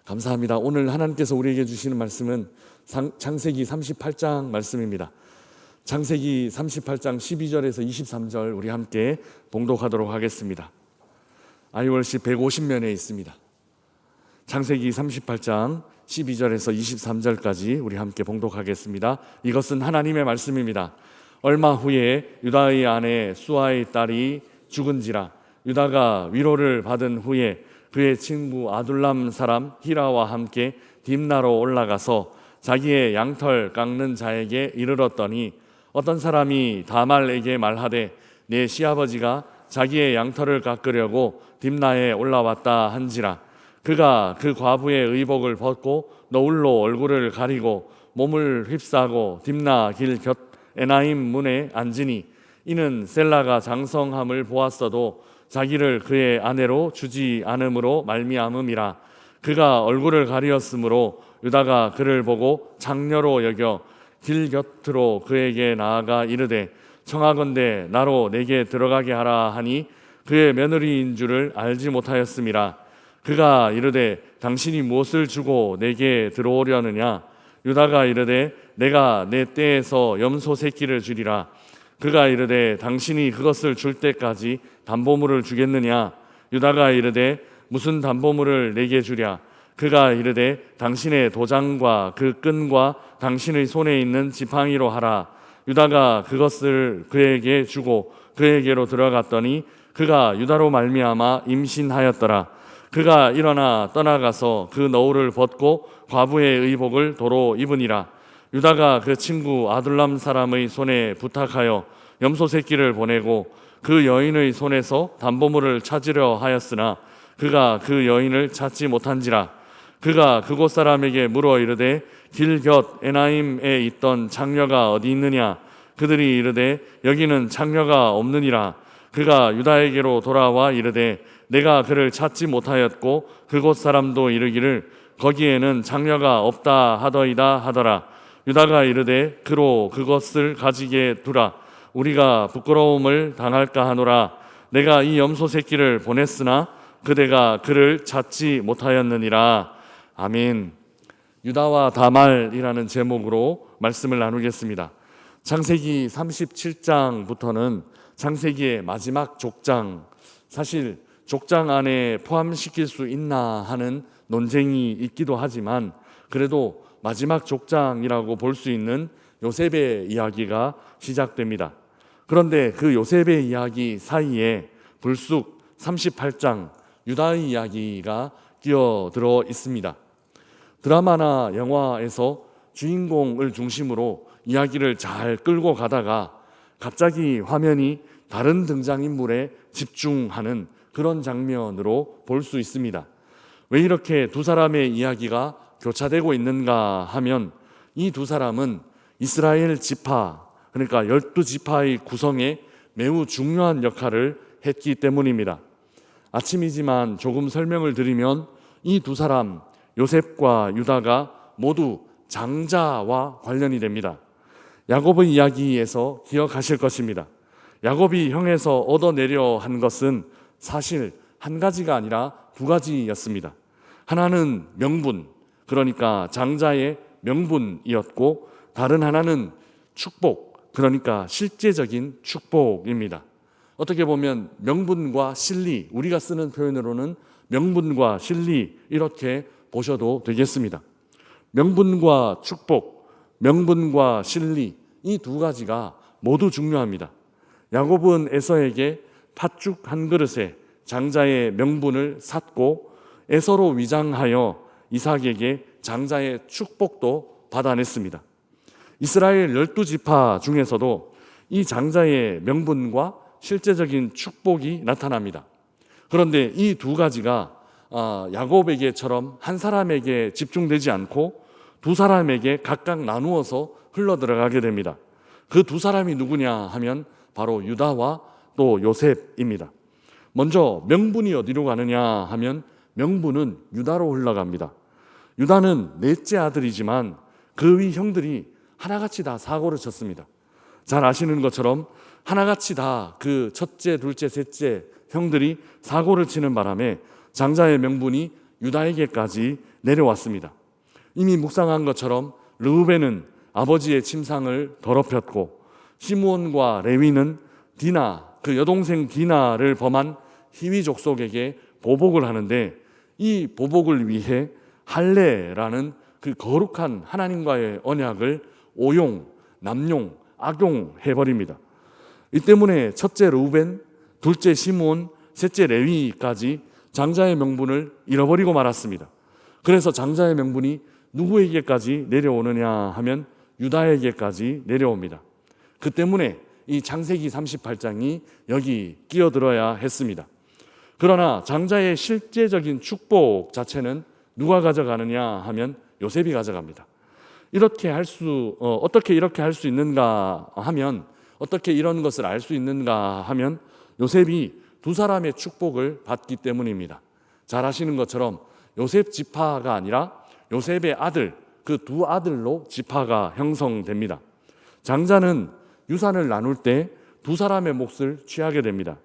감사합니다. 오늘 하나님께서 우리에게 주시는 말씀은 창세기 38장 말씀입니다. 창세기 38장 12절에서 23절 우리 함께 봉독하도록 하겠습니다. 아이월십 150면에 있습니다. 창세기 38장 12절에서 23절까지 우리 함께 봉독하겠습니다. 이것은 하나님의 말씀입니다. 얼마 후에 유다의 아내 수아의 딸이 죽은지라. 유다가 위로를 받은 후에 그의 친구 아둘람 사람 히라와 함께 딥나로 올라가서 자기의 양털 깎는 자에게 이르렀더니 어떤 사람이 다말에게 말하되 내 시아버지가 자기의 양털을 깎으려고 딥나에 올라왔다 한지라. 그가 그 과부의 의복을 벗고 너울로 얼굴을 가리고 몸을 휩싸고 딥나 길 곁 에나임 문에 앉으니 이는 셀라가 장성함을 보았어도 자기를 그의 아내로 주지 않음으로 말미암음이라. 그가 얼굴을 가리었으므로 유다가 그를 보고 장녀로 여겨 길 곁으로 그에게 나아가 이르되 청하건대 나로 내게 들어가게 하라 하니 그의 며느리인 줄을 알지 못하였음이라. 그가 이르되 당신이 무엇을 주고 내게 들어오려느냐. 유다가 이르되 내가 내 떼에서 염소 새끼를 주리라. 그가 이르되 당신이 그것을 줄 때까지 담보물을 주겠느냐. 유다가 이르되 무슨 담보물을 내게 주랴. 그가 이르되 당신의 도장과 그 끈과 당신의 손에 있는 지팡이로 하라. 유다가 그것을 그에게 주고 그에게로 들어갔더니 그가 유다로 말미암아 임신하였더라. 그가 일어나 떠나가서 그 너울을 벗고 과부의 의복을 도로 입으니라. 유다가 그 친구 아둘람 사람의 손에 부탁하여 염소 새끼를 보내고 그 여인의 손에서 담보물을 찾으려 하였으나 그가 그 여인을 찾지 못한지라. 그가 그곳 사람에게 물어 이르되 길 곁 에나임에 있던 장녀가 어디 있느냐. 그들이 이르되 여기는 장녀가 없느니라. 그가 유다에게로 돌아와 이르되 내가 그를 찾지 못하였고 그곳 사람도 이르기를 거기에는 장녀가 없다 하더이다 하더라. 유다가 이르되 그로 그것을 가지게 두라. 우리가 부끄러움을 당할까 하노라. 내가 이 염소 새끼를 보냈으나 그대가 그를 찾지 못하였느니라. 아멘. 유다와 다말이라는 제목으로 말씀을 나누겠습니다. 창세기 37장부터는 창세기의 마지막 족장, 사실 족장 안에 포함시킬 수 있나 하는 논쟁이 있기도 하지만 그래도 마지막 족장이라고 볼 수 있는 요셉의 이야기가 시작됩니다. 그런데 그 요셉의 이야기 사이에 불쑥 38장 유다의 이야기가 끼어들어 있습니다. 드라마나 영화에서 주인공을 중심으로 이야기를 잘 끌고 가다가 갑자기 화면이 다른 등장인물에 집중하는 그런 장면으로 볼 수 있습니다. 왜 이렇게 두 사람의 이야기가 교차되고 있는가 하면 이 두 사람은 이스라엘 지파, 그러니까 12지파의 구성에 매우 중요한 역할을 했기 때문입니다. 아침이지만 조금 설명을 드리면 이 두 사람 요셉과 유다가 모두 장자와 관련이 됩니다. 야곱의 이야기에서 기억하실 것입니다. 야곱이 형에서 얻어내려 한 것은 사실 한 가지가 아니라 두 가지였습니다. 하나는 명분, 그러니까 장자의 명분이었고 다른 하나는 축복, 그러니까 실제적인 축복입니다. 어떻게 보면 명분과 실리, 우리가 쓰는 표현으로는 명분과 실리 이렇게 보셔도 되겠습니다. 명분과 축복, 명분과 실리 이 두 가지가 모두 중요합니다. 야곱은 에서에게 팥죽 한 그릇에 장자의 명분을 샀고 에서로 위장하여 이삭에게 장자의 축복도 받아냈습니다. 이스라엘 12지파 중에서도 이 장자의 명분과 실제적인 축복이 나타납니다. 그런데 이 두 가지가 야곱에게처럼 한 사람에게 집중되지 않고 두 사람에게 각각 나누어서 흘러들어가게 됩니다. 그 두 사람이 누구냐 하면 바로 유다와 또 요셉입니다. 먼저 명분이 어디로 가느냐 하면 명분은 유다로 흘러갑니다. 유다는 넷째 아들이지만 그 위 형들이 하나같이 다 사고를 쳤습니다. 잘 아시는 것처럼 하나같이 다 그 첫째, 둘째, 셋째 형들이 사고를 치는 바람에 장자의 명분이 유다에게까지 내려왔습니다. 이미 묵상한 것처럼 르우벤은 아버지의 침상을 더럽혔고 시므온과 레위는 디나, 그 여동생 디나를 범한 히위 족속에게 보복을 하는데, 이 보복을 위해 할례라는 그 거룩한 하나님과의 언약을 오용, 남용, 악용해버립니다. 이 때문에 첫째 르우벤, 둘째 시므온, 셋째 레위까지 장자의 명분을 잃어버리고 말았습니다. 그래서 장자의 명분이 누구에게까지 내려오느냐 하면 유다에게까지 내려옵니다. 그 때문에 이 창세기 38장이 여기 끼어들어야 했습니다. 그러나 장자의 실제적인 축복 자체는 누가 가져가느냐 하면 요셉이 가져갑니다. 어떻게 이렇게 할 수 있는가 하면, 어떻게 이런 것을 알 수 있는가 하면 요셉이 두 사람의 축복을 받기 때문입니다. 잘 아시는 것처럼 요셉 지파가 아니라 요셉의 아들, 그 두 아들로 지파가 형성됩니다. 장자는 유산을 나눌 때 두 사람의 몫을 취하게 됩니다.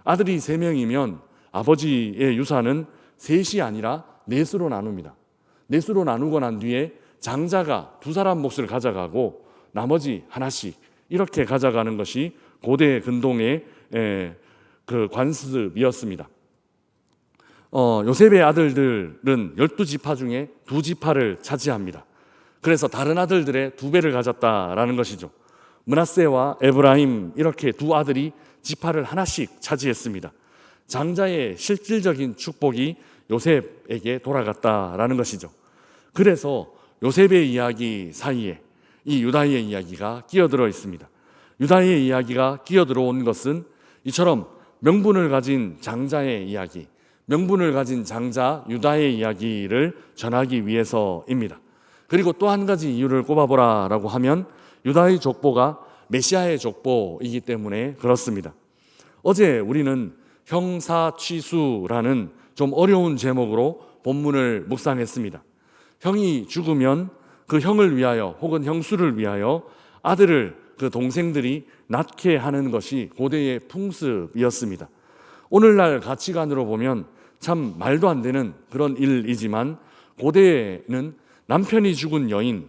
아들이 3명이면 아버지의 유산은 셋이 아니라 넷으로 나눕니다. 넷으로 나누고 난 뒤에 장자가 두 사람 몫을 가져가고 나머지 하나씩 이렇게 가져가는 것이 고대 근동의 그 관습이었습니다. 요셉의 아들들은 12지파 중에 2지파를 차지합니다. 그래서 다른 아들들의 2배를 가졌다라는 것이죠. 므낫세와 에브라임, 이렇게 두 아들이 지파를 하나씩 차지했습니다. 장자의 실질적인 축복이 요셉에게 돌아갔다라는 것이죠. 그래서 요셉의 이야기 사이에 이 유다의 이야기가 끼어들어 있습니다. 유다의 이야기가 끼어들어온 것은 이처럼 명분을 가진 장자의 이야기, 명분을 가진 장자 유다의 이야기를 전하기 위해서입니다. 그리고 또 한 가지 이유를 꼽아보라라고 하면 유다의 족보가 메시아의 족보이기 때문에 그렇습니다. 어제 우리는 형사취수라는 좀 어려운 제목으로 본문을 묵상했습니다. 형이 죽으면 그 형을 위하여 혹은 형수를 위하여 아들을 그 동생들이 낳게 하는 것이 고대의 풍습이었습니다. 오늘날 가치관으로 보면 참 말도 안 되는 그런 일이지만, 고대에는 남편이 죽은 여인,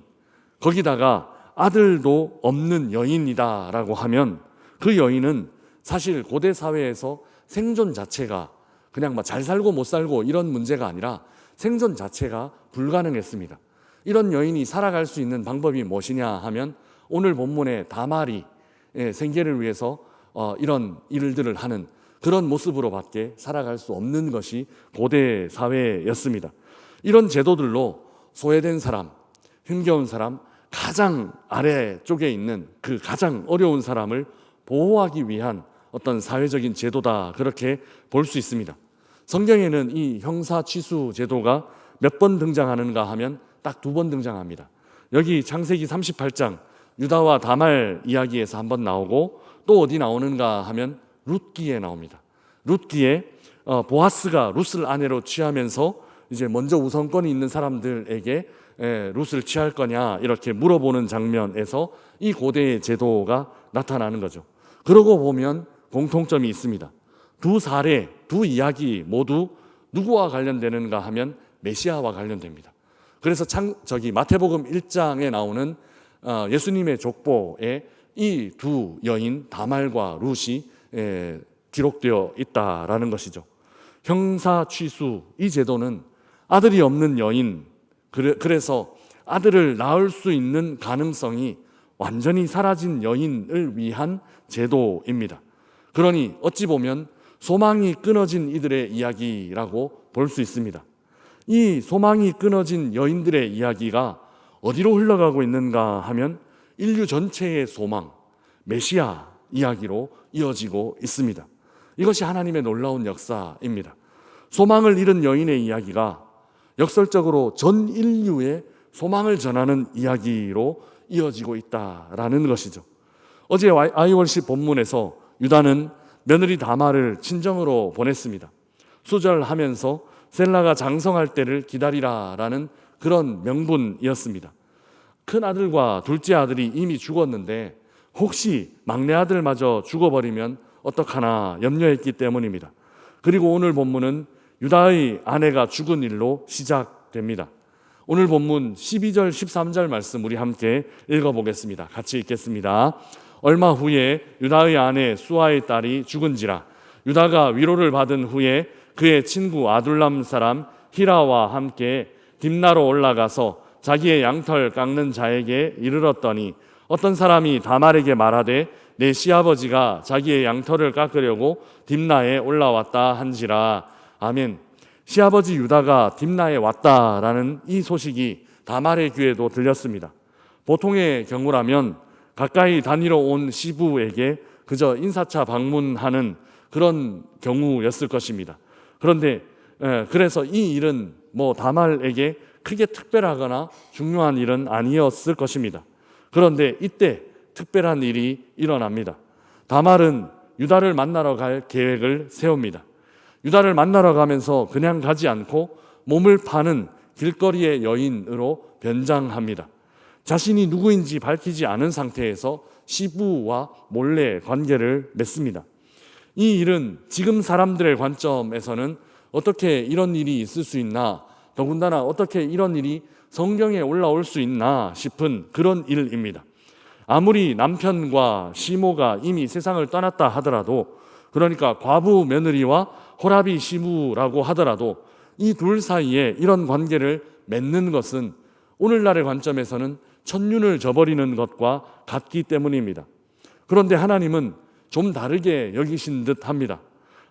거기다가 아들도 없는 여인이다라고 하면 그 여인은 사실 고대 사회에서 생존 자체가 그냥 잘 살고 못 살고 이런 문제가 아니라 생존 자체가 불가능했습니다. 이런 여인이 살아갈 수 있는 방법이 무엇이냐 하면 오늘 본문의 다말이 생계를 위해서 이런 일들을 하는 그런 모습으로밖에 살아갈 수 없는 것이 고대 사회였습니다. 이런 제도들로 소외된 사람, 힘겨운 사람, 가장 아래쪽에 있는 그 가장 어려운 사람을 보호하기 위한 어떤 사회적인 제도다, 그렇게 볼 수 있습니다. 성경에는 이 형사취수 제도가 몇 번 등장하는가 하면 딱 2번 등장합니다. 여기 창세기 38장 유다와 다말 이야기에서 한번 나오고, 또 어디 나오는가 하면 룻기에 나옵니다. 룻기에 보아스가 룻을 아내로 취하면서 이제 먼저 우선권이 있는 사람들에게 룻을 취할 거냐 이렇게 물어보는 장면에서 이 고대의 제도가 나타나는 거죠. 그러고 보면 공통점이 있습니다. 두 사례, 두 이야기 모두 누구와 관련되는가 하면 메시아와 관련됩니다. 그래서 마태복음 1장에 나오는 예수님의 족보에 이 두 여인 다말과 룻이 기록되어 있다라는 것이죠. 형사취수, 이 제도는 아들이 없는 여인, 그래서 아들을 낳을 수 있는 가능성이 완전히 사라진 여인을 위한 제도입니다. 그러니 어찌 보면 소망이 끊어진 이들의 이야기라고 볼 수 있습니다. 이 소망이 끊어진 여인들의 이야기가 어디로 흘러가고 있는가 하면 인류 전체의 소망, 메시아 이야기로 이어지고 있습니다. 이것이 하나님의 놀라운 역사입니다. 소망을 잃은 여인의 이야기가 역설적으로 전 인류의 소망을 전하는 이야기로 이어지고 있다라는 것이죠. 어제 아이월십 본문에서 유다는 며느리 다말을 친정으로 보냈습니다. 수절하면서 셀라가 장성할 때를 기다리라라는 그런 명분이었습니다. 큰 아들과 둘째 아들이 이미 죽었는데 혹시 막내 아들마저 죽어버리면 어떡하나 염려했기 때문입니다. 그리고 오늘 본문은 유다의 아내가 죽은 일로 시작됩니다. 오늘 본문 12절 13절 말씀 우리 함께 읽어보겠습니다. 같이 읽겠습니다. 얼마 후에 유다의 아내 수아의 딸이 죽은지라. 유다가 위로를 받은 후에 그의 친구 아둘람 사람 히라와 함께 딥나로 올라가서 자기의 양털 깎는 자에게 이르렀더니 어떤 사람이 다말에게 말하되 내 시아버지가 자기의 양털을 깎으려고 딥나에 올라왔다 한지라. 아멘. 시아버지 유다가 딥나에 왔다라는 이 소식이 다말의 귀에도 들렸습니다. 보통의 경우라면 가까이 다니러 온 시부에게 그저 인사차 방문하는 그런 경우였을 것입니다. 그런데 그래서 이 일은 다말에게 크게 특별하거나 중요한 일은 아니었을 것입니다. 그런데 이때 특별한 일이 일어납니다. 다말은 유다를 만나러 갈 계획을 세웁니다. 유다를 만나러 가면서 그냥 가지 않고 몸을 파는 길거리의 여인으로 변장합니다. 자신이 누구인지 밝히지 않은 상태에서 시부와 몰래 관계를 맺습니다. 이 일은 지금 사람들의 관점에서는 어떻게 이런 일이 있을 수 있나, 더군다나 어떻게 이런 일이 성경에 올라올 수 있나 싶은 그런 일입니다. 아무리 남편과 시모가 이미 세상을 떠났다 하더라도, 그러니까 과부 며느리와 호라비 시부라고 하더라도 이 둘 사이에 이런 관계를 맺는 것은 오늘날의 관점에서는 천륜을 저버리는 것과 같기 때문입니다. 그런데 하나님은 좀 다르게 여기신 듯 합니다.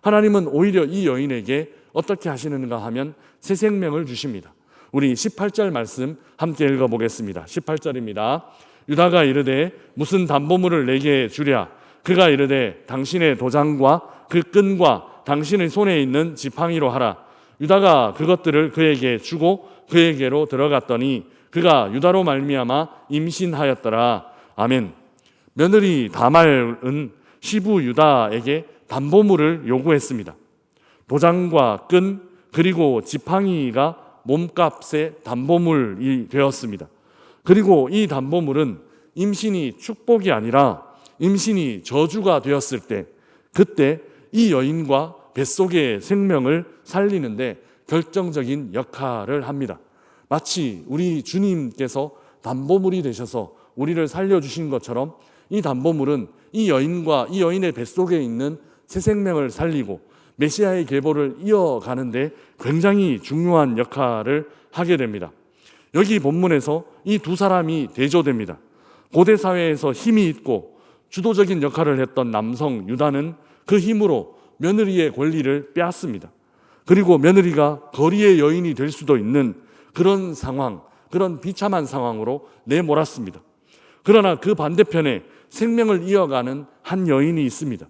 하나님은 오히려 이 여인에게 어떻게 하시는가 하면 새 생명을 주십니다. 우리 18절 말씀 함께 읽어보겠습니다. 18절입니다. 유다가 이르되 무슨 담보물을 내게 주랴. 그가 이르되 당신의 도장과 그 끈과 당신의 손에 있는 지팡이로 하라. 유다가 그것들을 그에게 주고 그에게로 들어갔더니 그가 유다로 말미암아 임신하였더라. 아멘. 며느리 다말은 시부 유다에게 담보물을 요구했습니다. 도장과 끈 그리고 지팡이가 몸값의 담보물이 되었습니다. 그리고 이 담보물은 임신이 축복이 아니라 임신이 저주가 되었을 때, 그때 이 여인과 뱃속의 생명을 살리는데 결정적인 역할을 합니다. 마치 우리 주님께서 담보물이 되셔서 우리를 살려주신 것처럼 이 담보물은 이 여인과 이 여인의 뱃속에 있는 새 생명을 살리고 메시아의 계보를 이어가는데 굉장히 중요한 역할을 하게 됩니다. 여기 본문에서 이 두 사람이 대조됩니다. 고대 사회에서 힘이 있고 주도적인 역할을 했던 남성 유다는 그 힘으로 며느리의 권리를 빼앗습니다. 그리고 며느리가 거리의 여인이 될 수도 있는 그런 상황, 그런 비참한 상황으로 내몰았습니다. 그러나 그 반대편에 생명을 이어가는 한 여인이 있습니다.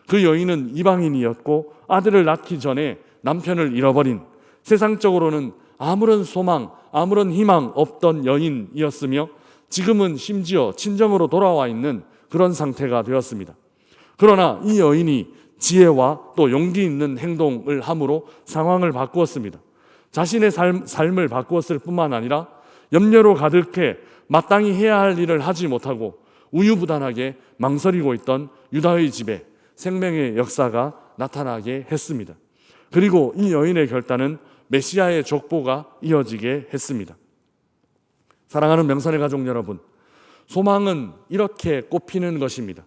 그 여인은 이방인이었고 아들을 낳기 전에 남편을 잃어버린, 세상적으로는 아무런 소망, 아무런 희망 없던 여인이었으며 지금은 심지어 친정으로 돌아와 있는 그런 상태가 되었습니다. 그러나 이 여인이 지혜와 또 용기 있는 행동을 함으로 상황을 바꾸었습니다. 자신의 삶을 바꾸었을 뿐만 아니라 염려로 가득해 마땅히 해야 할 일을 하지 못하고 우유부단하게 망설이고 있던 유다의 집에 생명의 역사가 나타나게 했습니다. 그리고 이 여인의 결단은 메시아의 족보가 이어지게 했습니다. 사랑하는 명선의 가족 여러분, 소망은 이렇게 꼽히는 것입니다.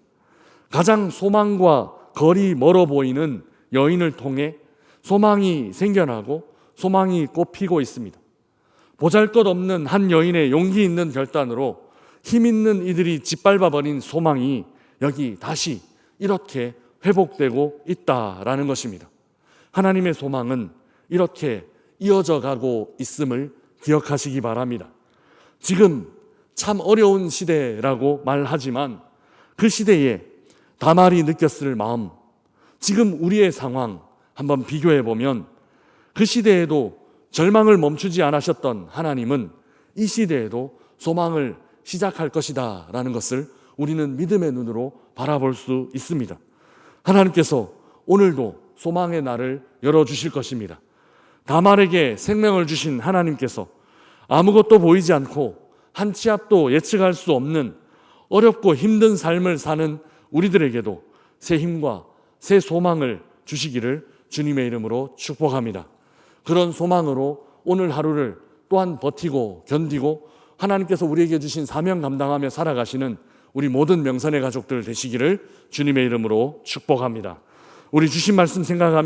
가장 소망과 거리 멀어 보이는 여인을 통해 소망이 생겨나고 소망이 꼽히고 있습니다. 보잘것없는 한 여인의 용기 있는 결단으로 힘 있는 이들이 짓밟아버린 소망이 여기 다시 이렇게 회복되고 있다라는 것입니다. 하나님의 소망은 이렇게 이어져 가고 있음을 기억하시기 바랍니다. 지금 참 어려운 시대라고 말하지만 그 시대에 다말이 느꼈을 마음, 지금 우리의 상황 한번 비교해 보면 그 시대에도 절망을 멈추지 않으셨던 하나님은 이 시대에도 소망을 시작할 것이다 라는 것을 우리는 믿음의 눈으로 바라볼 수 있습니다. 하나님께서 오늘도 소망의 날을 열어주실 것입니다. 다말에게 생명을 주신 하나님께서 아무것도 보이지 않고 한 치 앞도 예측할 수 없는 어렵고 힘든 삶을 사는 우리들에게도 새 힘과 새 소망을 주시기를 주님의 이름으로 축복합니다. 그런 소망으로 오늘 하루를 또한 버티고 견디고 하나님께서 우리에게 주신 사명 감당하며 살아가시는 우리 모든 명선의 가족들 되시기를 주님의 이름으로 축복합니다. 우리 주신 말씀 생각하며